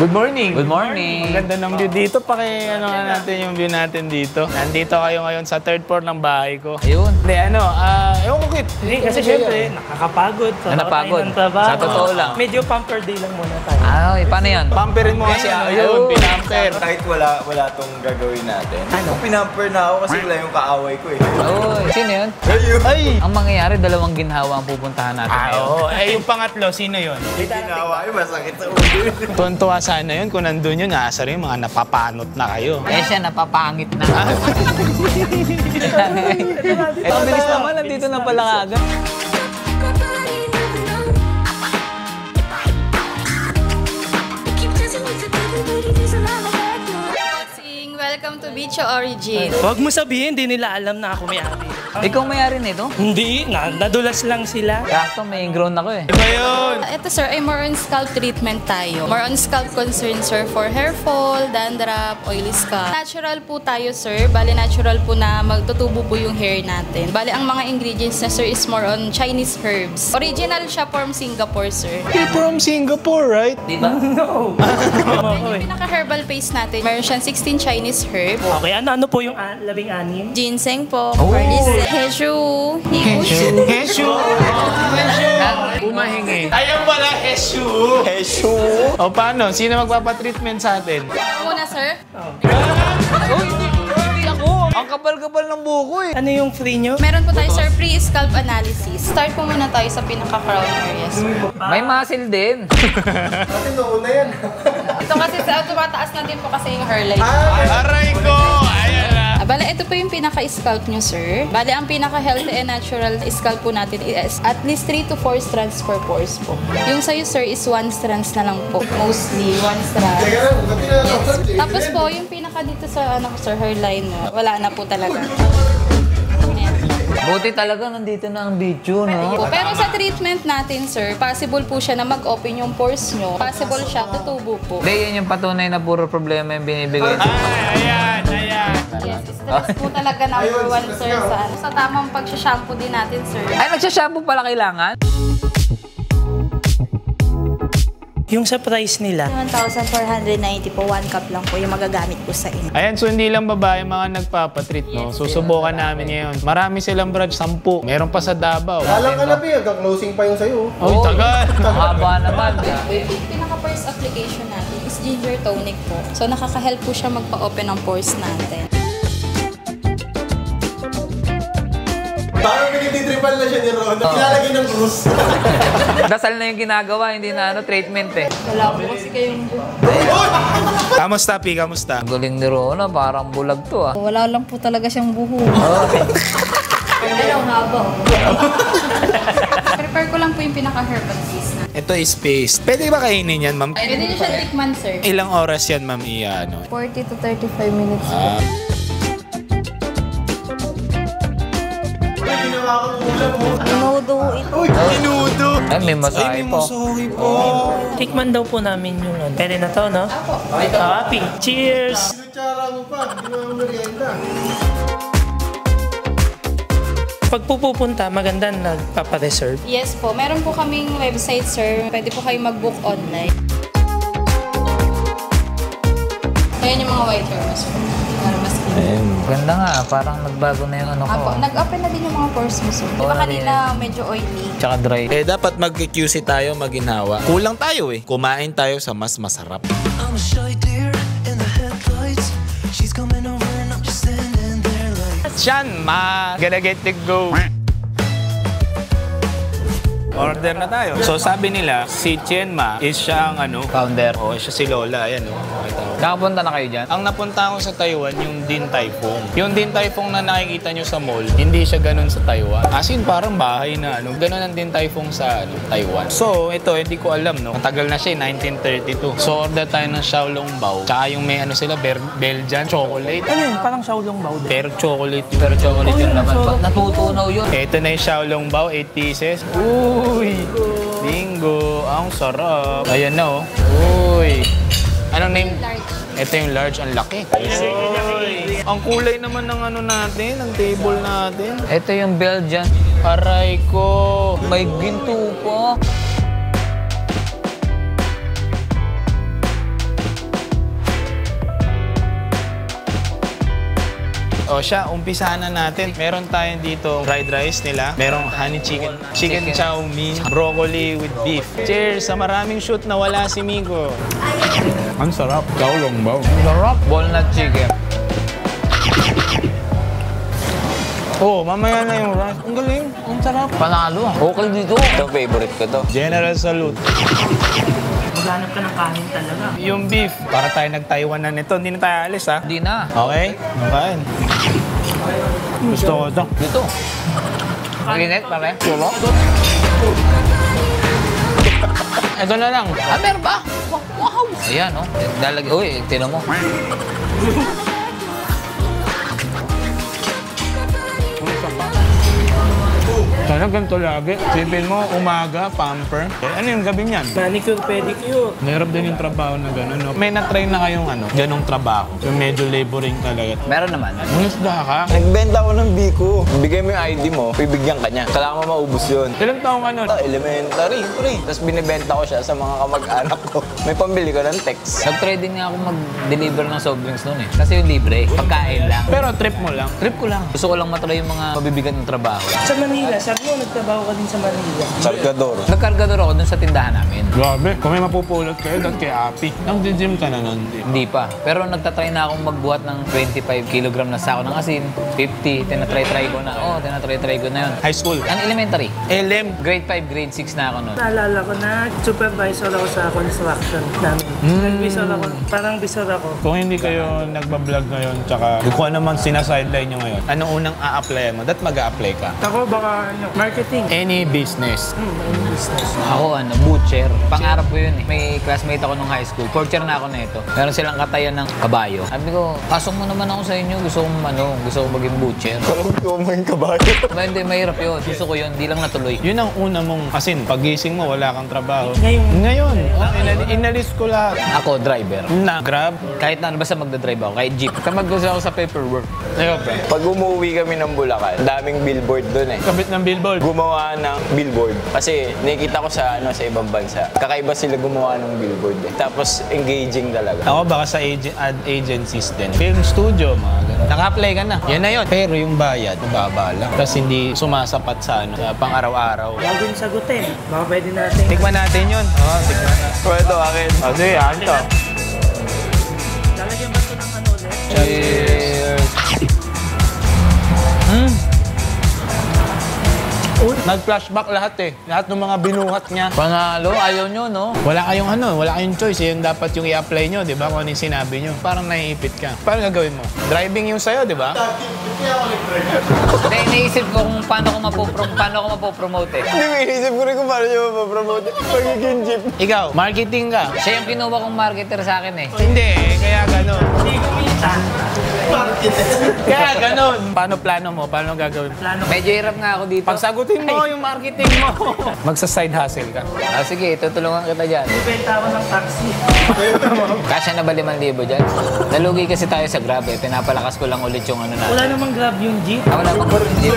Good morning. Good morning. Ang ganda ng view dito. Ano natin yung view natin dito. Nandito kayo ngayon sa third floor ng bahay ko. Ayun. Hindi, ewan ko kit. Hindi, kasi syempre, nakakapagod. Napagod. Sa totoo lang. Medyo pamper day lang muna tayo. Ay, paano yan? Pamperin mo kasi ayun, pinamper. Kahit wala tong gagawin natin. Kung pinamper na ako kasi wala yung kaaway ko eh. Oy, sino yun? Ay! Ang mangyayari, dalawang ginhawa ang pupuntahan natin ngayon. Oo. Yung pangatlo, sino yun? Yung ginawa ay masakit sa ulo. Tuwan-tuwa sana yun kung nandun yun. Asa rin mga napapanot na kayo. Eh siya, napapangit na. Eh, ang bilis naman, nandito na pala kaagad. Welcome to Bicho Origin. Huwag mo sabihin, hindi nila alam na ako may-ari. Ikaw may-ari nito? Hindi, nadulas lang sila. Sakto, may grown ako eh. Iba yun! Ito sir, ay more on scalp treatment tayo. More on scalp concern sir for hair fall, dandruff, oily scalp. Natural po tayo sir. Bali natural po na magtutubo po yung hair natin. Bali ang mga ingredients na sir is more on Chinese herbs. Original siya from Singapore sir. You're from Singapore, right? Di ba? No. Yung pinaka-herbal paste natin, meron siyang 16 Chinese herbs. Okay, ano po yung 16? Ginseng po, Heshu, Heshu! Umahingi. Ayun pala, Heshu! Heshu! O paano? Sino magpapatreatment sa atin? muna sir. Hindi ako. Ang kapal-kapal ng buko eh. Ano yung free nyo? Meron po tayo sir pre-scalp analysis. Start po muna tayo sa pinaka-crown areas. May muscle din. Atin noon na yan. Ito kasi sa tumataas na din po kasi yung hairline. Aray ko! Ayan na! Bale, ito po yung pinaka-scalp nyo, sir. Bale, ang pinaka-healthy and natural scalp po natin is at least 3 to 4 strands per pores po. Yung sa'yo, sir, is 1 strands na lang po. Mostly, 1 strand. Yes. Tapos po, yung pinaka dito sa sir, hairline mo, wala na po talaga. Buti talaga nandito na ang video, no? Pero sa treatment natin, sir, possible po siya na mag-open yung pores nyo. Possible siya, tutubo po. Hindi, yan yung patunay na puro problema yung binibigay. Ayan! Yes, stress po talaga number 1, sir, sa tamang pag-shampoo din natin, sir. Ay, nagsashampoo pala kailangan? Yung sa price nila. 1,490 po, 1 cup lang po yung magagamit po sa inyo. Ayan, so hindi lang babae mga nagpapatreat, no? Susubukan namin ngayon. Marami silang branch, 10. Meron pa sa Davao. Alam ka na, Pi. Hanggang-closing pa yung sa'yo. Uy, tagal! Mahaba naman. Pinaka-first application natin is ginger tonic po. So, nakaka-help po siya magpa-open ng pores natin. Parang pinititripal na siya ni Ron. Ilalagay ng krus. Dasal na yung ginagawa, hindi na treatment eh. Wala po kasi kayong Kamusta, Pi? Kamusta? Ang galing ni Rona, parang bulag to ah. Wala lang po talaga siyang buho. Pero haba. Prepare ko lang po yung pinaka-herbal paste na. Ito is paste. Pwede ba kainin yan, ma'am? Pwede nyo siya tikman, sir. Ilang oras yan, ma'am? 40 to 35 minutes. Minudo ito. Minudo! Ay, may masahe po. po. Tikman daw po namin yung ano. Pwede na to, no? Happy. Cheers! Kutsara mo pa. Hindi mo ako merienda. Pag pupunta, maganda nagpapareserve. Yes po. Meron po kaming website, sir. Pwede po kayo mag-book online. Ayan yung mga white hair mo, sir. Para mas clean. Ganda nga, parang nagbago na yung ano ko. Apo, nag-open na din yung mga pores mo, sir. Di ba kanina medyo oily? Tsaka dry. Eh, dapat mag-QC tayo, maginhawa. Kulang tayo eh. Kumain tayo sa mas masarap. I'm a shy deer in the headlights. She's coming over and I'm just standing there like Siyan, gonna get to go. Order na tayo. So sabi nila, si Chien Ma is siya ang Founder. Oo, siya si Lola. Ayan o. Nakapunta na kayo dyan? Ang napunta ko sa Taiwan, yung Din Tai Fung. Yung Din Tai Fung na nakikita nyo sa mall, hindi siya ganun sa Taiwan. As in, parang bahay na ganun ang Din Tai Fung sa Taiwan. So, ito, hindi ko alam, no? Matagal na siya, 1932. So, order tayo ng Xiaolong Bao. Tsaka yung may sila, Belgian chocolate. Ano yun? Parang Xiaolong Bao din. Pero chocolate. Pero chocolate yun naman. Natutunaw yun. Ito na yung Xiaolong Bao, 8 pieces. Uy! Bingo! Ang sarap. Ayan na, oh. Uy! Anong name? Ito yung large, ang laki. Uy! Ang kulay naman ng natin, ng table natin. Ito yung Belgian. Aray ko! May ginto pa. O siya, umpisahan na natin. Meron tayong dito fried rice nila. Merong honey chicken chow mein, broccoli with beef. Cheers sa maraming shoot na wala si Migo. Ang sarap. Kaulong ba? Sarap. Walnut chicken. Oh, mamaya na yung rice. Ang galing. Ang sarap. Panalo. Okay dito. Ito, favorite ko to. General salute. Maghanap ka ng kanin talaga. Yung beef, para tayo nag-Taiwan na nito. Hindi na tayo alis, ha? Hindi na. Okay? Okay. Gusto ko ito. Dito. Maginit, pare. Sulo. Ito na lang. Ah, meron ba? Wow. Ayan, oh. Dalag. Uy, tinan mo. Sana ganito lagi. Sipin mo, umaga, pamper. Ano yung gabi niyan? Manicure, pedicure. Mahirap din yung trabaho na gano'n, no? May na-try na kayong ganong trabaho. Yung medyo laboring talaga. Meron naman. Umusda ka? Nagbenta ako ng biko. Bigay mo yung ID mo, bibigyan ka niya. Kailangan mo maubos yun. Ilang taong ka nun? Elementary, pre. Tapos binibenta ko siya sa mga kamag-anak ko. May pambili ko ng text. Nag-try din nga ako mag-deliver ng soft drinks noon eh. Kasi yung libre, pagkain lang. Pero trip mo lang. Trip ko lang. Gusto ko lang matry yung mga mabibigat ng trabaho. Sa Manila, sabi mo, nagtrabaho ka din sa Manila. Salvador. Nagkargador ako dun sa tindahan namin. Grabe. Kung may mapupulot kayo, dahil kay Api. Nang gym ka na nun. Hindi pa. Pero nagtatry na akong magbuhat ng 25 kilogram na sako ng asin. 50. Tinatry-try ko na. Oo, tinatry-try ko na yun. High school. Ang elementary. LM. Grade 5, grade 6 na ako nun. Naalala ko na supervisor ako sa construction namin. Nag-visor ako, parang visor ako. Kung hindi kayo nagbablog ngayon, tsaka kung ano man sinasideline nyo ngayon, ano unang a-apply mo? Dat mag-a-apply ka. Ako baka marketing. Any business. Any business. Ako butcher. Pangarap ko yun eh. May classmate ako nung high school. Fourth year na ako na ito. Meron silang katayan ng kabayo. Sabi ko, pasok mo naman ako sa inyo. Gusto kong maging butcher. Parang gusto mo yung kabayo. Hindi, mahirap yun. Gusto ko yun. Hindi lang natuloy. Yun ang una mong, asin, pagising mo, wala kang trabaho. Ngayon. Inalis ko lahat. Ako, driver. Na, grab. Kahit na basta magdadrive ako, kahit jeep. Kamag-gusto ako sa paperwork. Ayun, pre. Pag umuwi kami ng Bulacan, daming billboard doon eh. Kabit ng billboard. Gumawa ng billboard. Kasi nakikita ko sa sa ibang bansa. Kakaiba sila gumawa ng billboard eh. Tapos engaging talaga. Ako baka sa ad agencies din. Film studio, mga ganun. Naka-apply ka na. Yan na yun. Pero yung bayad, mababa lang. Tapos hindi sumasapat sa sa pang-araw-araw. Bago yung sagutin, baka pwede natin. Tikman natin yun. Oo, tikman natin. Pwede akin. Kasi, to. Lalagyan ba ito ng ano ulit? Cheers! Nag-flashback lahat eh. Lahat ng mga binuhat niya. Panalo, ayaw nyo, no? Wala kayong choice. Yung dapat yung i-apply nyo, di ba? Kung ano yung sinabi nyo. Parang naiipit ka. Paano gagawin mo? Driving yung sa'yo, di ba? Hindi, iniisip ko kung paano ko mapopromote eh. Hindi ko inisip ko rin kung paano nyo mapapromote. Pagiging jeep. Ikaw, marketing ka. Siya yung kinuha kong marketer sa akin eh. Hindi, kaya gano'n. Hindi kumita. Kaya gano'n. Paano plano mo? Paano gagawin mo? Medyo hirap nga ako dito. Pagsagutin mo yung marketing mo. Magsa-side hustle ka. Ah, sige, tutulungan kita dyan. Ibenta ako ng taxi. Kasya na ba 5,000 dyan? Nalugi kasi tayo sa Grab eh. Pinapalakas ko lang ulit yung ano natin. Wala namang grab yung jeep. Ah, wala pang Grab jeep.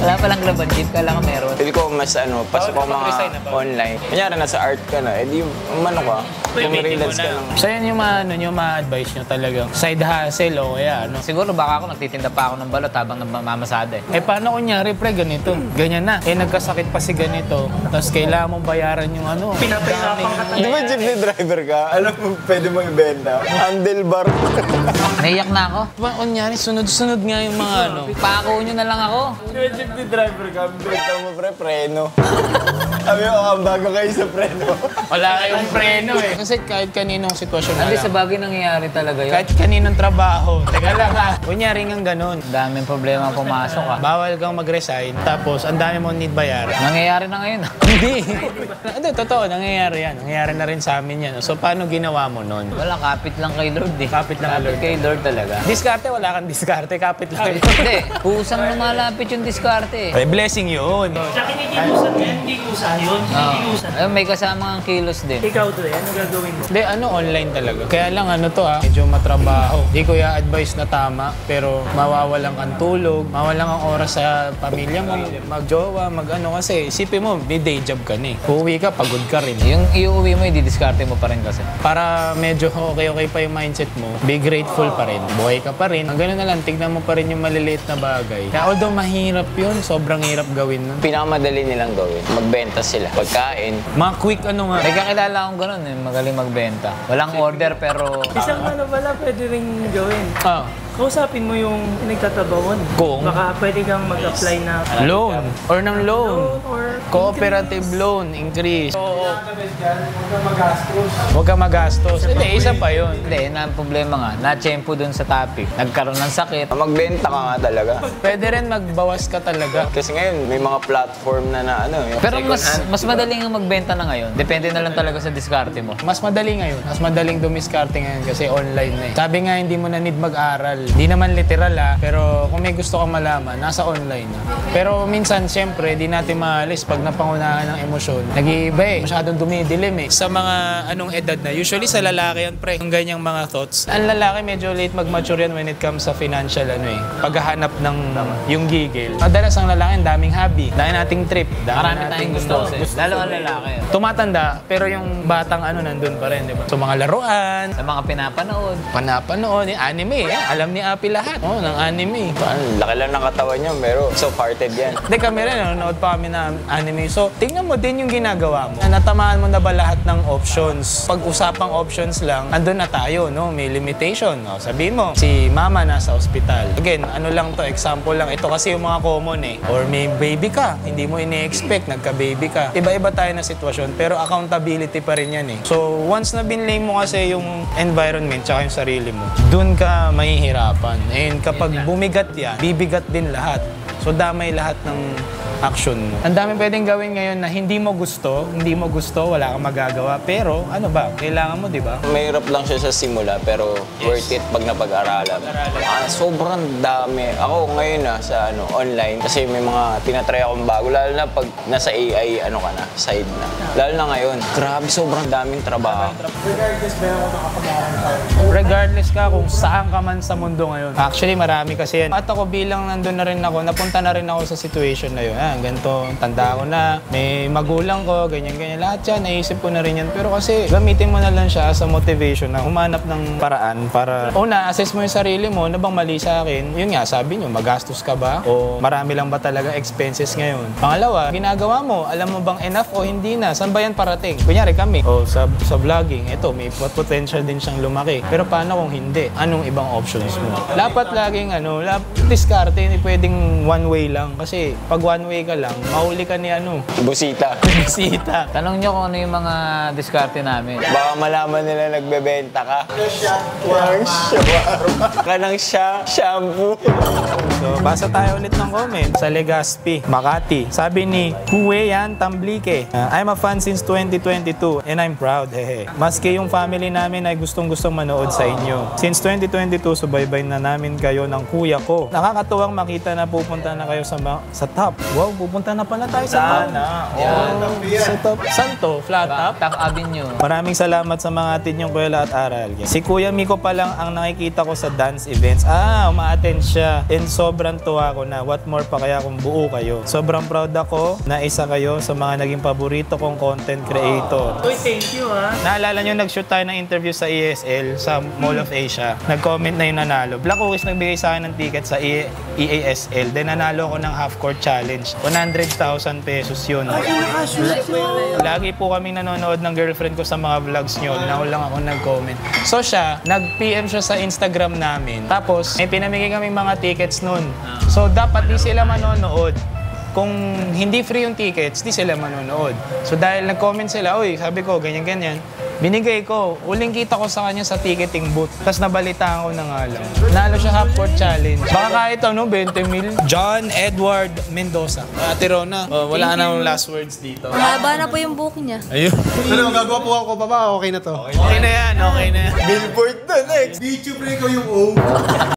Wala palang Grab ang jeep. Kala ko meron. Pili ko mas pasok ko mga online. Kunyari nasa art ka na, edi umano ka. Pumirilads ka lang. So yan yung ma-advise nyo talagang side hustle o kaya ano. Siguro baka ako nagtitinda pa ako ng balot habang nagmamasada eh. Eh paano kunyari pre ganito? Ganyan na. Eh nagkasakit pa si ganito. Tapos kailangan mong bayaran yung ano. Pinapahirapan ka Di ba jeepney driver ka? Alam mo, pwede mo ibenta. Handlebar. Naiyak na ako. Diba kunyari sunod-sunod nga yung mga ano. Pako nyo na lang ako. Di ba jeepney driver ka? Benta mo preno. Sabi ko, bago kayo sa preno. Wala kayong preno eh. Kasi kahit kaninong sitwasyon na Hindi, lang. sa bagay nangyayari talaga yun. Kahit kaninong trabaho. Teka lang ha. Kunyari nga ganun. Daming problema pumasok ah. Bawal kang mag-resign. Tapos ang dami mong need bayaran. Nangyayari na ngayon ah. Hindi. Hindi, totoo. Nangyayari yan. Nangyayari na rin sa amin yan. So paano ginawa mo nun? Wala, kapit lang kay Lord eh. Kapit lang kay Lord. Kay Lord talaga. Diskarte, wala kang diskarte. Kapit lang kay Hindi, kusang lumalapit yung diskarte eh. Blessing yun. Sa kinikilusan yan, hindi kusa yun. Hindi kusa. Ayun, may kasamang kilos din. Ikaw, Dre, ano gagawin mo? Hindi, online talaga. Kaya lang medyo matrabaho. Di ko i-advise na tama, pero mawawalan kang tulog, mawalan kang oras sa pamilya mo, magjowa, kasi isipin mo, may day job ka na eh. Uuwi ka, pagod ka rin. Yung iuwi mo, i-discarte mo pa rin kasi. Para medyo okay pa yung mindset mo, be grateful pa rin. Buhay ka pa rin. Ang gano'n na lang, tignan mo pa rin yung maliliit na bagay. Kaya although mahirap yun, sobrang hirap gawin nun. Pinakamadali nilang gawin, magbenta sila. Pagkain. Mga quick May kakilala akong ganun magaling magbenta. Walang order pero... Isang pala, pwede rin gawin. Kausapin mo yung nagtatrabawan. Kung? Baka pwede kang mag-apply na loan or ng loan. or Cooperative loan, increase. Huwag ka magastos. Hindi, isa pa yun. Hindi, ang problema nga, na-tsempo dun sa topic. Nagkaroon ng sakit. Magbenta ka nga talaga. Pwede rin magbawas ka talaga. Kasi ngayon, may mga platform na yung Pero second hand. mas madaling ang magbenta na ngayon. Depende na lang talaga sa diskarte mo. Mas madali ngayon. Mas madaling dumiskarte ngayon kasi online na eh. Sabi nga, hindi mo na need mag-aral. Hindi naman literal pero kung may gusto kang malaman, nasa online na. Pero minsan, syempre, di natin maalis pag napangunahan ng emosyon. Nag-iiba eh. Masyadong dumidilim eh. Sa mga edad na, usually sa lalaki yan, pre, yung ganyang mga thoughts. Ang lalaki medyo late mag-mature yan when it comes sa financial paghahanap ng yung gigil. Madalas ang lalaki, ang daming hobby. Dahil nating trip. Marami tayong gusto kasi. Lalo ang lalaki. Tumatanda, pero yung batang nandun pa rin, di ba? So mga laruan, Sa mga pinapanood. yung anime alam ni Api lahat ng anime. Laki lang ng katawan niya, pero soft-hearted yan. Hindi kami rin, nanonood pa kami ng anime. So, tingnan mo din yung ginagawa mo. Natamaan mo na ba lahat ng options? Pag usapang options lang, andun na tayo, may limitation. Sabihin mo, si mama nasa ospital. Again, lang to, example lang. Ito kasi yung mga common Or may baby ka, hindi mo ini-expect, nagka-baby ka. Iba-iba tayo na sitwasyon, pero accountability pa rin yan So, once na binlame mo kasi yung environment tsaka yung sarili mo, dun ka mahihirapan. And kapag bumigat yan, bibigat din lahat. So, damay lahat ng action mo. Ang dami pwedeng gawin ngayon na hindi mo gusto, wala kang magagawa. Pero, kailangan mo, di ba? Mahirap lang siya sa simula, pero worth it pag napag-aralan. Sobrang dami. Ako ngayon sa online, kasi may mga tinatry akong bago, lalo na pag nasa AI, side na. Lalo na ngayon, grabe, sobrang daming trabaho. Regardless ka kung saan ka man sa mundo ngayon. Actually, marami kasi yan. At ako bilang nandun na rin ako, napunta na rin ako sa situation na yun. Ganito, tanda ko na, may magulang ko, ganyan. Lahat yan, naisip ko na rin yan. Pero kasi, gamitin mo na lang siya sa motivation na humanap ng paraan para, assess mo yung sarili mo, bang mali sa akin? Yun nga, sabi nyo, magastos ka ba? O marami lang ba talaga expenses ngayon? Pangalawa, ginagawa mo, alam mo bang enough o hindi na? Saan ba yan parating? Kunyari kami, sa vlogging, ito, may potential din siyang lumaki. Pero paano kung hindi? Anong ibang options mo? Dapat laging, diskarte, hindi pwedeng one way lang. Kasi, pag one way ka lang, mahuli ka ni Busita. Busita. Tanong nyo kung ano yung mga diskarte namin. Baka malaman nila nagbebenta ka. Kanang shampoo. So, basa tayo ulit ng comment sa Legazpi, Makati. Sabi ni Huwe Yan Tamblique, I'm a fan since 2022 and I'm proud. Maski yung family namin ay gustong-gustong manood sa inyo. Since 2022, subaybay na namin kayo ng kuya ko. Nakakatuwang makita na pupunta na kayo sa top. Wow, pupunta na pala tayo sa top. Sa top. Saan to? Flat top? Top Avenue. Maraming salamat sa mga atin yung kuya at aral. Si Kuya Miko pa lang ang nakikita ko sa dance events. Uma-attend siya. And sobrang tuwa ko na. What more pa kaya kung buo kayo. Sobrang proud ako na isa kayo sa mga naging paborito kong content creator. Uy, thank you Naalala nyo, nag-shoot tayo ng interview sa ESL, sa Mall of Asia. Nag-comment na yung nanalo. Black Oaks nagbigay sa akin ng ticket sa EASL. Then nanalo ako ng half-court challenge. 100,000 pesos yun. Lagi po kami nanonood ng girlfriend ko sa mga vlogs nyo. Now lang ako nag-comment. So siya, nag-PM siya sa Instagram namin. Tapos, may pinamigay kami mga tickets nun. So dapat di sila manonood. Kung hindi free yung tickets, di sila manonood. So dahil nag-comment sila, sabi ko, ganyan-ganyan. Binigay ko, uling kita ko sa kanya sa ticketing booth. Tapos nabalitaan ko na nga lang. Nalo siya half-court challenge. Baka kahit 20 mil. John Edward Mendoza. Ate Rona, wala na ng last words dito. Mahaba na po yung book niya. Ayun. Pero magagawa po ako pa ba? Okay na to. Okay na yan, okay na yan. Billboard na next. YouTube pre ko yung O.